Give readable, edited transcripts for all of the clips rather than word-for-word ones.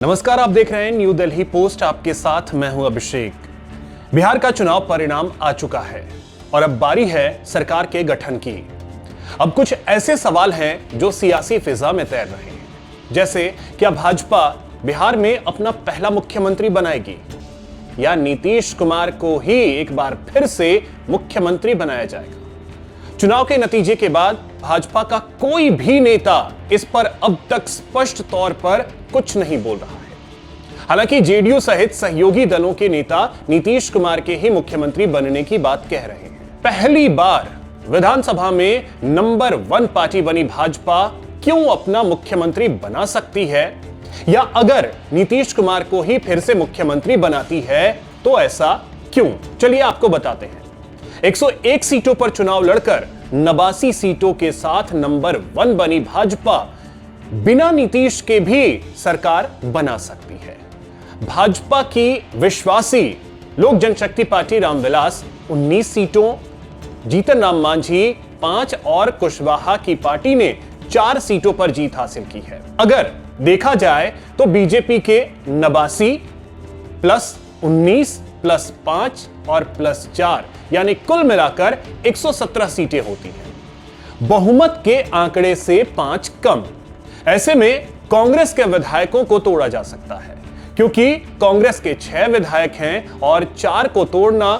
नमस्कार, आप देख रहे हैं न्यू दिल्ली पोस्ट। आपके साथ मैं हूं अभिषेक। बिहार का चुनाव परिणाम आ चुका है और अब बारी है सरकार के गठन की। अब कुछ ऐसे सवाल हैं जो सियासी फिजा में तैर रहे हैं, जैसे क्या भाजपा बिहार में अपना पहला मुख्यमंत्री बनाएगी या नीतीश कुमार को ही एक बार फिर से मुख्यमंत्री बनाया जाएगा। चुनाव के नतीजे के बाद भाजपा का कोई भी नेता इस पर अब तक स्पष्ट तौर पर कुछ नहीं बोल रहा है। हालांकि जेडीयू सहित सहयोगी दलों के नेता नीतीश कुमार के ही मुख्यमंत्री बनने की बात कह रहे हैं। पहली बार विधानसभा में नंबर 1 पार्टी बनी भाजपा क्यों अपना मुख्यमंत्री बना सकती है, या अगर नीतीश कुमार को ही फिर से मुख्यमंत्री बनाती है तो ऐसा क्यों? चलिए आपको बताते हैं। 101 सीटों पर चुनाव लड़कर 89 सीटों के साथ नंबर 1 बनी भाजपा बिना नीतीश के भी सरकार बना सकती है। भाजपा की विश्वासी लोक जनशक्ति पार्टी रामविलास 19 सीटों, जीतन राम मांझी 5 और कुशवाहा की पार्टी ने 4 सीटों पर जीत हासिल की है। अगर देखा जाए तो बीजेपी के 89 प्लस 19 प्लस 5 और प्लस 4 यानी कुल मिलाकर 117 सीटें होती हैं। बहुमत के आंकड़े से 5 कम। ऐसे में कांग्रेस के विधायकों को तोड़ा जा सकता है, क्योंकि कांग्रेस के 6 विधायक हैं और 4 को तोड़ना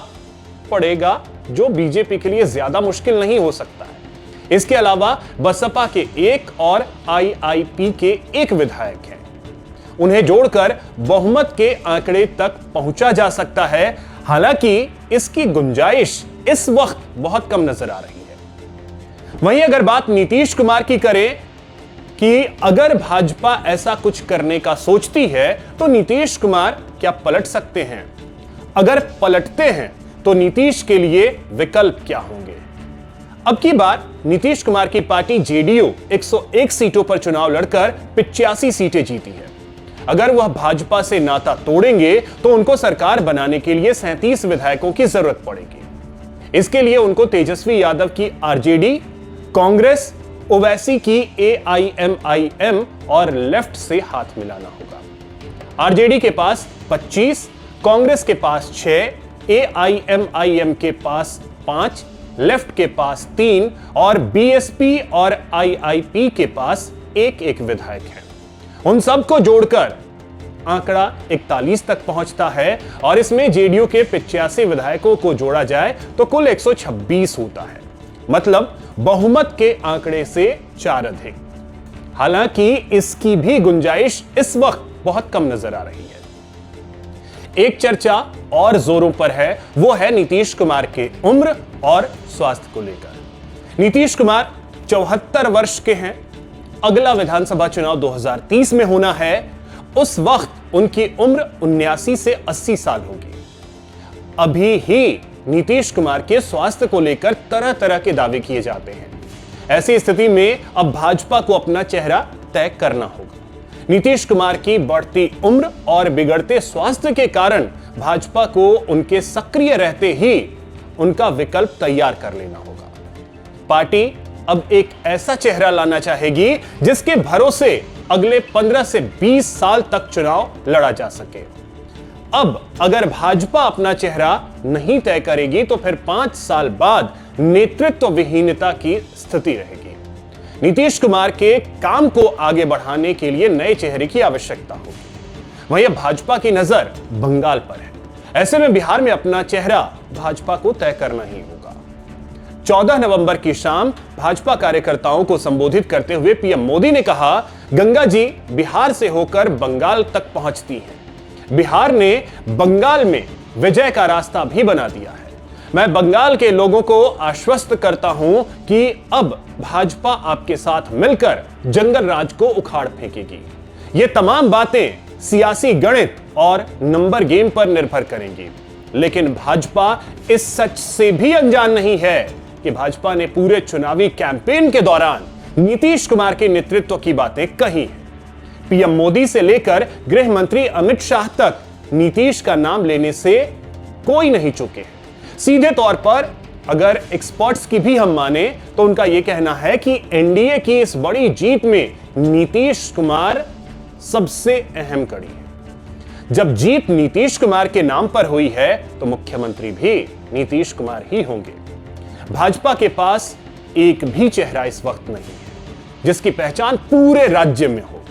पड़ेगा, जो बीजेपी के लिए ज्यादा मुश्किल नहीं हो सकता है। इसके अलावा बसपा के 1 और आईआईपी के 1 विधायक हैं। उन्हें जोड़कर बहुमत के आंकड़े तक पहुंचा जा सकता है। हालांकि इसकी गुंजाइश इस वक्त बहुत कम नजर आ रही है। वहीं अगर बात नीतीश कुमार की करें कि अगर भाजपा ऐसा कुछ करने का सोचती है तो नीतीश कुमार क्या पलट सकते हैं? अगर पलटते हैं तो नीतीश के लिए विकल्प क्या होंगे? अब की बार नीतीश कुमार की पार्टी जेडीयू 101 सीटों पर चुनाव लड़कर 85 सीटें जीती है। अगर वह भाजपा से नाता तोड़ेंगे तो उनको सरकार बनाने के लिए 37 विधायकों की जरूरत पड़ेगी। इसके लिए उनको तेजस्वी यादव की आरजेडी, कांग्रेस, ओवैसी की एआईएमआईएम और लेफ्ट से हाथ मिलाना होगा। आरजेडी के पास 25, कांग्रेस के पास 6, एआईएमआईएम के पास 5, लेफ्ट के पास 3 और बीएसपी और आईआईपी के पास 1-1 विधायक है। उन सबको जोड़कर आंकड़ा 41 तक पहुंचता है और इसमें जेडीयू के 85 विधायकों को जोड़ा जाए तो कुल 126 होता है। मतलब बहुमत के आंकड़े से 4 अधिक। हालांकि इसकी भी गुंजाइश इस वक्त बहुत कम नजर आ रही है। एक चर्चा और जोरों पर है, वो है नीतीश कुमार के उम्र और स्वास्थ्य को लेकर। नीतीश कुमार 74 वर्ष के हैं। अगला विधानसभा चुनाव 2030 में होना है। उस वक्त उनकी उम्र 79 से 80 साल होगी। अभी ही नीतीश कुमार के स्वास्थ्य को लेकर तरह तरह के दावे किए जाते हैं। ऐसी स्थिति में अब भाजपा को अपना चेहरा तय करना होगा। नीतीश कुमार की बढ़ती उम्र और बिगड़ते स्वास्थ्य के कारण भाजपा को उनके सक्रिय रहते ही उनका विकल्प तैयार कर लेना होगा। पार्टी अब एक ऐसा चेहरा लाना चाहेगी जिसके भरोसे अगले 15 से 20 साल तक चुनाव लड़ा जा सके। अब अगर भाजपा अपना चेहरा नहीं तय करेगी तो फिर 5 साल बाद नेतृत्व विहीनता की स्थिति रहेगी। नीतीश कुमार के काम को आगे बढ़ाने के लिए नए चेहरे की आवश्यकता होगी। वहीं भाजपा की नजर बंगाल पर है। ऐसे में बिहार में अपना चेहरा भाजपा को तय करना ही होगा। 14 नवंबर की शाम भाजपा कार्यकर्ताओं को संबोधित करते हुए पीएम मोदी ने कहा, गंगा जी बिहार से होकर बंगाल तक पहुंचती हैं। बिहार ने बंगाल में विजय का रास्ता भी बना दिया है। मैं बंगाल के लोगों को आश्वस्त करता हूं कि अब भाजपा आपके साथ मिलकर जंगल राज को उखाड़ फेंकेगी। ये तमाम बातें सियासी गणित और नंबर गेम पर निर्भर करेंगी, लेकिन भाजपा इस सच से भी अनजान नहीं है कि भाजपा ने पूरे चुनावी कैंपेन के दौरान नीतीश कुमार के नेतृत्व की बातें कही हैं। पीएम मोदी से लेकर गृह मंत्री अमित शाह तक नीतीश का नाम लेने से कोई नहीं चूके हैं। सीधे तौर पर अगर एक्सपर्ट्स की भी हम माने तो उनका यह कहना है कि एनडीए की इस बड़ी जीत में नीतीश कुमार सबसे अहम कड़ी है। जब जीत नीतीश कुमार के नाम पर हुई है तो मुख्यमंत्री भी नीतीश कुमार ही होंगे। भाजपा के पास एक भी चेहरा इस वक्त नहीं है जिसकी पहचान पूरे राज्य में हो।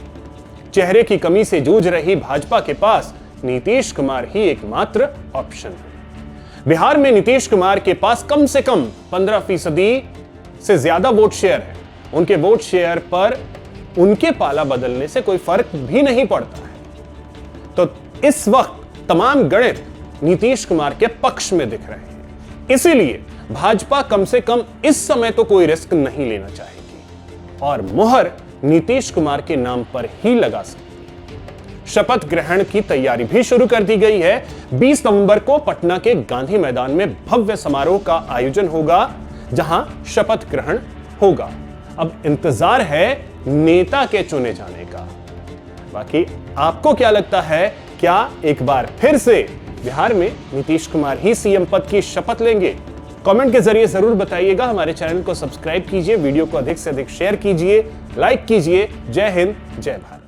चेहरे की कमी से जूझ रही भाजपा के पास नीतीश कुमार ही एकमात्र ऑप्शन है। बिहार में नीतीश कुमार के पास कम से कम 15% से ज्यादा वोट शेयर है। उनके वोट शेयर पर उनके पाला बदलने से कोई फर्क भी नहीं पड़ता है। तो इस वक्त तमाम गणित नीतीश कुमार के पक्ष में दिख रहे हैं। इसीलिए भाजपा कम से कम इस समय तो कोई रिस्क नहीं लेना चाहेगी और मुहर नीतीश कुमार के नाम पर ही लगा सकती है। शपथ ग्रहण की तैयारी भी शुरू कर दी गई है। 20 नवंबर को पटना के गांधी मैदान में भव्य समारोह का आयोजन होगा जहां शपथ ग्रहण होगा। अब इंतजार है नेता के चुने जाने का। बाकी आपको क्या लगता है, क्या एक बार फिर से बिहार में नीतीश कुमार ही सीएम पद की शपथ लेंगे? कमेंट के जरिए जरूर बताइएगा। हमारे चैनल को सब्सक्राइब कीजिए, वीडियो को अधिक से अधिक शेयर कीजिए, लाइक कीजिए। जय हिंद, जय भारत।